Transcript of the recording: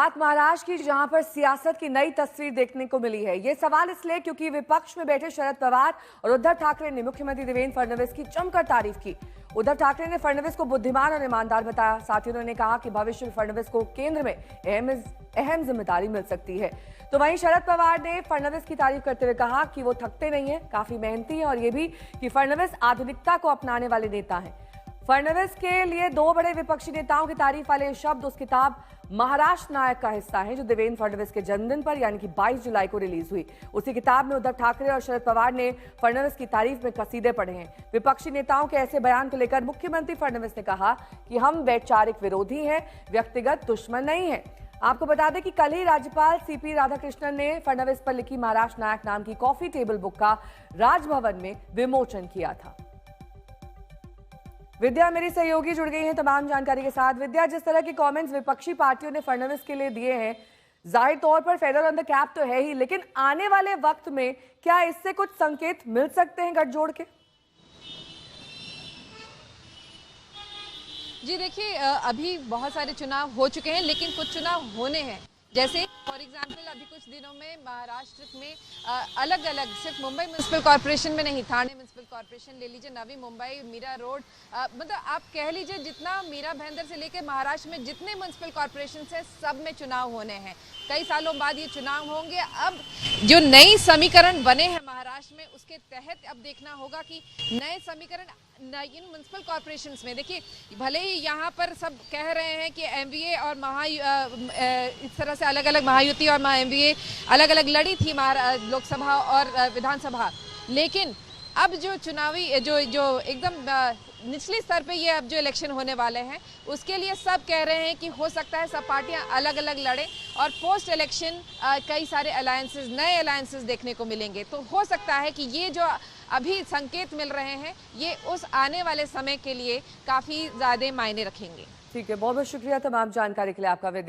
बात महाराष्ट्र की, जहां पर सियासत की नई तस्वीर देखने को मिली है। ये सवाल इसलिए क्योंकि विपक्ष में बैठे शरद पवार और उद्धव ठाकरे ने मुख्यमंत्री देवेंद्र फडणवीस की जमकर तारीफ की। उद्धव ठाकरे ने फडणवीस को बुद्धिमान और ईमानदार बताया। साथ ही उन्होंने कहा कि भविष्य में फडणवीस को केंद्र में अहम जिम्मेदारी मिल सकती है। तो वहीं शरद पवार ने फडणवीस की तारीफ करते हुए कहा कि वो थकते नहीं है, काफी मेहनती है, और ये भी कि फडणवीस आधुनिकता को अपनाने वाले नेता हैं। फडणवीस के लिए दो बड़े विपक्षी नेताओं की तारीफ वाले शब्द उस किताब महाराष्ट्र नायक का हिस्सा है, जो देवेंद्र फडणवीस के जन्मदिन पर यानी कि 22 जुलाई को रिलीज हुई। उसी किताब में उद्धव ठाकरे और शरद पवार ने फडणवीस की तारीफ में कसीदे पढ़े हैं। विपक्षी नेताओं के ऐसे बयान को लेकर मुख्यमंत्री फडणवीस ने कहा कि हम वैचारिक विरोधी हैं, व्यक्तिगत दुश्मन नहीं है। आपको बता दें कि कल ही राज्यपाल सीपी राधाकृष्णन ने फडणवीस पर लिखी महाराष्ट्र नायक नाम की कॉफी टेबल बुक का राजभवन में विमोचन किया था। विद्या मेरी सहयोगी जुड़ गई हैं तमाम जानकारी के साथ। विद्या, जिस तरह के कमेंट्स विपक्षी पार्टियों ने फडणवीस के लिए दिए हैं, जाहिर तौर पर फेदर ऑन द कैप तो है ही, लेकिन आने वाले वक्त में क्या इससे कुछ संकेत मिल सकते हैं गठजोड़ के? जी देखिए, अभी बहुत सारे चुनाव हो चुके हैं, लेकिन कुछ चुनाव होने हैं। जैसे फॉर एग्जाम्पल अभी कुछ दिनों में महाराष्ट्र में अलग अलग, सिर्फ मुंबई म्यूनिसिपल कॉर्पोरेशन में नहीं, ठाणे म्यूनिसिपल कॉर्पोरेशन ले लीजिए, नवी मुंबई, मीरा रोड, मतलब आप कह लीजिए जितना मीरा भाईंदर से लेकर महाराष्ट्र में जितने म्यूनिसिपल कॉर्पोरेशन है, सब में चुनाव होने हैं। कई सालों बाद ये चुनाव होंगे। अब जो नई समीकरण बने हैं महाराष्ट्र में, उसके तहत अब देखना होगा कि नए समीकरण इन म्यूनिसिपल कॉर्पोरेशंस में, देखिए भले ही यहाँ पर सब कह रहे हैं कि एमवीए और इस तरह से अलग अलग महायुति और एमवीए अलग अलग लड़ी थी लोकसभा और विधानसभा, लेकिन अब जो चुनावी जो एकदम निचले स्तर पे ये अब जो इलेक्शन होने वाले हैं, उसके लिए सब कह रहे हैं कि हो सकता है सब पार्टियां अलग अलग लड़ें और पोस्ट इलेक्शन कई सारे अलायंसेस, नए अलायंसेस देखने को मिलेंगे। तो हो सकता है कि ये जो अभी संकेत मिल रहे हैं, ये उस आने वाले समय के लिए काफ़ी ज़्यादा मायने रखेंगे। ठीक है, बहुत बहुत शुक्रिया तमाम जानकारी के लिए आपका विद्या।